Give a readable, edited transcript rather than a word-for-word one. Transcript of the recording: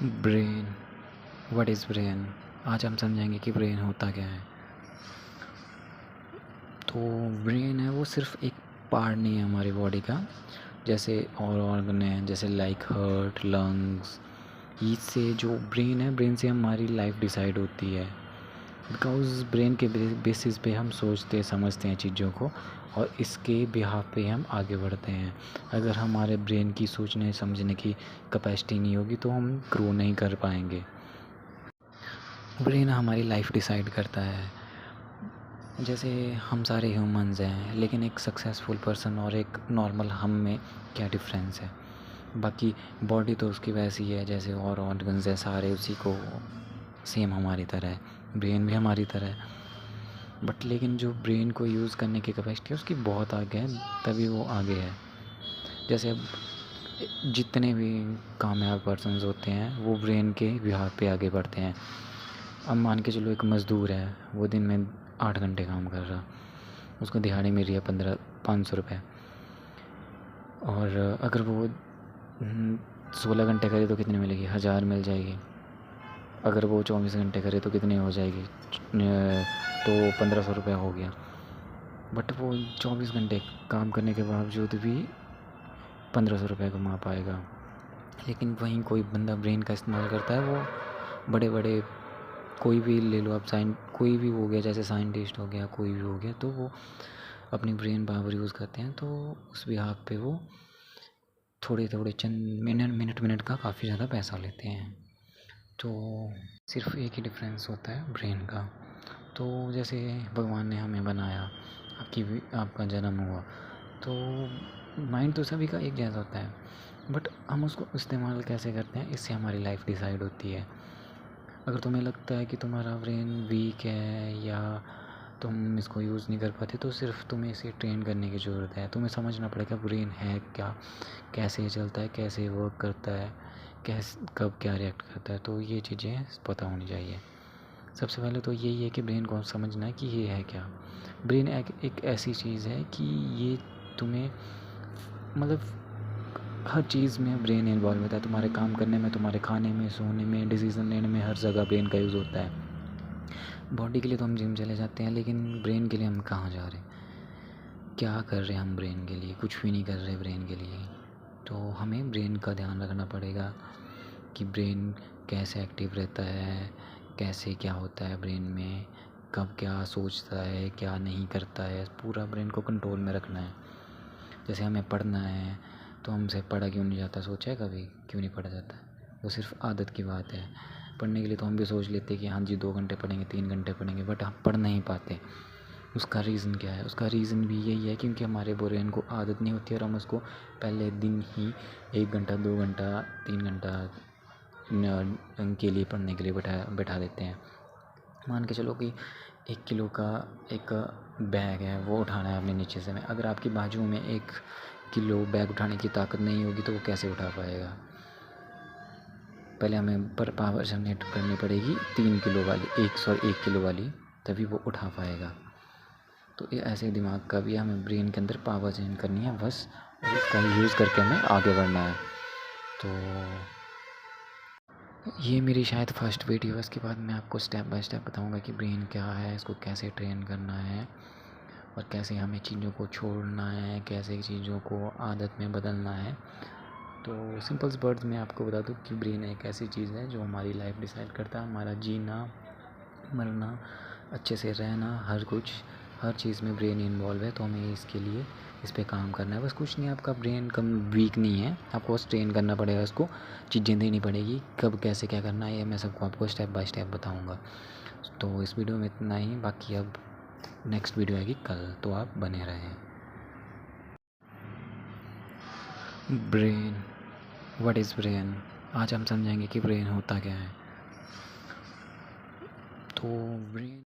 Brain, what is brain. आज हम समझेंगे कि ब्रेन होता क्या है। तो ब्रेन है वो सिर्फ एक पार्ट नहीं है हमारी बॉडी का। जैसे और ऑर्गन है, जैसे लाइक हार्ट, लंग्स, इससे जो ब्रेन है, ब्रेन से हमारी लाइफ डिसाइड होती है। बिकॉज़ ब्रेन के बेसिस पे हम सोचते समझते हैं चीज़ों को, और इसके बिहाफ पे हम आगे बढ़ते हैं। अगर हमारे ब्रेन की सोचने समझने की कैपेसिटी नहीं होगी तो हम ग्रो नहीं कर पाएंगे। ब्रेन हमारी लाइफ डिसाइड करता है। जैसे हम सारे ह्यूमंस हैं, लेकिन एक सक्सेसफुल पर्सन और एक नॉर्मल हम में क्या डिफरेंस है। बाकी बॉडी तो उसकी वैसी है जैसे और ऑर्गन्स है, सारे उसी को सेम हमारी तरह है। ब्रेन भी हमारी तरह है, बट लेकिन जो ब्रेन को यूज़ करने की कैपेसिटी है उसकी बहुत आगे है, तभी वो आगे है। जैसे अब जितने भी कामयाब पर्सन्स होते हैं वो ब्रेन के बिहार पे आगे बढ़ते हैं। अब मान के चलो एक मज़दूर है, वो दिन में 8 घंटे काम कर रहा, उसको दिहाड़ी मिल रही है 500 रुपये, और अगर वो 16 घंटे करे तो कितनी मिलेगी? 1000 मिल जाएगी। अगर वो 24 घंटे करे तो कितनी हो जाएगी? तो 1500 रुपया हो गया। बट वो 24 घंटे काम करने के बावजूद भी 1500 रुपये कमा पाएगा। लेकिन वहीं कोई बंदा ब्रेन का इस्तेमाल करता है, वो बड़े बड़े कोई भी ले लो आप, कोई भी हो गया, जैसे साइंटिस्ट हो गया, कोई भी हो गया, तो वो अपनी ब्रेन पावर यूज़ करते हैं, तो उस बिहाफ पे वो थोड़े थोड़े चंद मिनट का काफ़ी ज़्यादा पैसा लेते हैं। तो सिर्फ एक ही डिफरेंस होता है ब्रेन का। तो जैसे भगवान ने हमें बनाया, आपका जन्म हुआ, तो माइंड तो सभी का एक जैसा होता है, बट हम उसको इस्तेमाल कैसे करते हैं, इससे हमारी लाइफ डिसाइड होती है। अगर तुम्हें लगता है कि तुम्हारा ब्रेन वीक है या तुम इसको यूज़ नहीं कर पाते, तो सिर्फ तुम्हें इसे ट्रेन करने की ज़रूरत है। तुम्हें समझना पड़ेगा ब्रेन है क्या, कैसे चलता है, कैसे वर्क करता है, कब क्या रिएक्ट करता है। तो ये चीज़ें पता होनी चाहिए। सबसे पहले तो यही है कि ब्रेन को समझना है कि ये है क्या। ब्रेन एक ऐसी चीज़ है कि ये तुम्हें मतलब हर चीज़ में ब्रेन इन्वॉल्व होता है। तुम्हारे काम करने में, तुम्हारे खाने में, सोने में, डिसीज़न लेने में, हर जगह ब्रेन का यूज़ होता है। बॉडी के लिए तो हम जिम चले जाते हैं, लेकिन ब्रेन के लिए हम कहाँ जा रहे हैं, क्या कर रहे हैं हम ब्रेन के लिए? कुछ भी नहीं कर रहे ब्रेन के लिए। तो हमें ब्रेन का ध्यान रखना पड़ेगा कि ब्रेन कैसे एक्टिव रहता है, कैसे क्या होता है ब्रेन में, कब क्या सोचता है, क्या नहीं करता है। पूरा ब्रेन को कंट्रोल में रखना है। जैसे हमें पढ़ना है, तो हमसे पढ़ा क्यों नहीं जाता? सोचा है कभी क्यों नहीं पढ़ा जाता? वो सिर्फ आदत की बात है। पढ़ने के लिए तो हम भी सोच लेते हैं कि हाँ जी 2 घंटे पढ़ेंगे, 3 घंटे पढ़ेंगे, बट हम पढ़ नहीं पाते। उसका रीज़न क्या है? उसका रीज़न भी यही है क्योंकि हमारे ब्रेन को आदत नहीं होती, और हम उसको पहले दिन ही 1 घंटा, 2 घंटा, 3 घंटा के लिए पढ़ने के लिए बैठा देते हैं। मान के चलो कि 1 किलो का एक बैग है, वो उठाना है अपने नीचे से। अगर आपकी बाजू में 1 किलो बैग उठाने की ताकत नहीं होगी तो वो कैसे उठा पाएगा? पहले हमें पर पावर जनरेट करनी पड़ेगी 3 किलो वाली, 1 किलो वाली, तभी वो उठा पाएगा। तो ये ऐसे दिमाग का भी हमें ब्रेन के अंदर पावर जनरेट करनी है बस, और इसका यूज़ करके हमें आगे बढ़ना है। तो ये मेरी शायद फर्स्ट वीडियो है। इसके बाद मैं आपको स्टेप बाय स्टेप बताऊंगा कि ब्रेन क्या है, इसको कैसे ट्रेन करना है, और कैसे हमें चीज़ों को छोड़ना है, कैसे चीज़ों को आदत में बदलना है। तो सिंपल वर्ड्स में आपको बता दूं कि ब्रेन एक ऐसी चीज़ है जो हमारी लाइफ डिसाइड करता है, हमारा जीना, मरना, अच्छे से रहना, हर चीज़ में ब्रेन इन्वॉल्व है। तो हमें इसके लिए इस पे काम करना है। बस कुछ नहीं, आपका ब्रेन कम वीक नहीं है, आपको बस ट्रेन करना पड़ेगा, उसको चीज़ें देनी पड़ेगी, कब कैसे क्या करना है ये मैं सबको आपको स्टेप बाय स्टेप बताऊँगा। तो इस वीडियो में इतना ही, बाकी अब नेक्स्ट वीडियो आएगी कल, तो आप बने रहें। Brain, what is brain. आज हम समझेंगे कि ब्रेन होता क्या है। तो ब्रेन